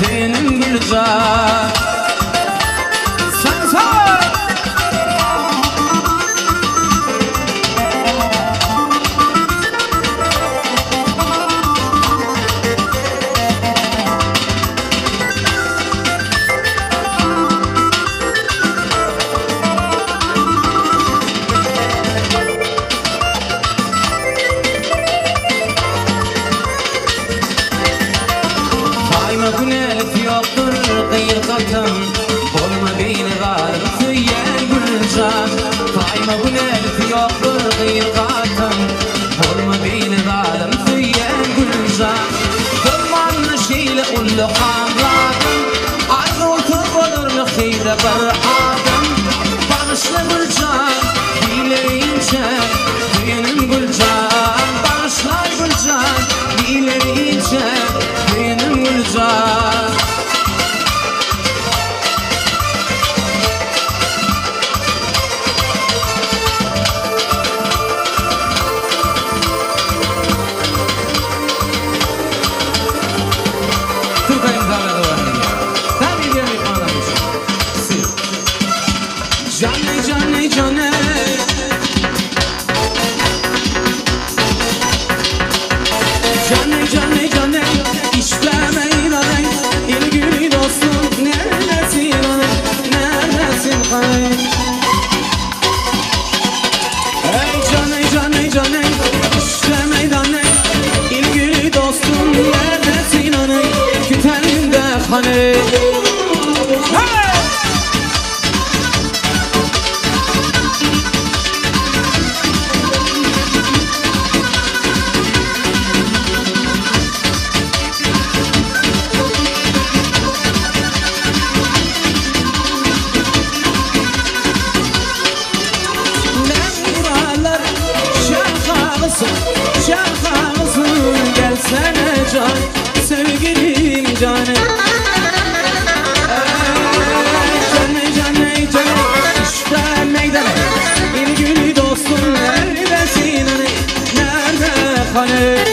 benim Gülcan. Günelik yoktur kıyırgatım, olma beni var tüyen Gülcan. Fayma günelik yoktur kıyırgatım, olma beni var tüyen Gülcan. Durmanlı şeyle ullu kanladım, arzu oturup olurlu xeyre bir adım. Bağışla Gülcan, dileyince benim Gülcan. Bağışla Gülcan, dileyince benim Gülcan. Caney caney caney, caney caney caney, işlemeyin aney, ilgili dostum neredesin aney, neredesin aney? Hey caney caney caney, işlemeyin aney, ilgili dostum neredesin aney, kütelimde aney. Şahağısın gelsene can, sevgilim canım. Caney caney caney, işte meydana, ilgili dostum neredesin hani, nerede hani?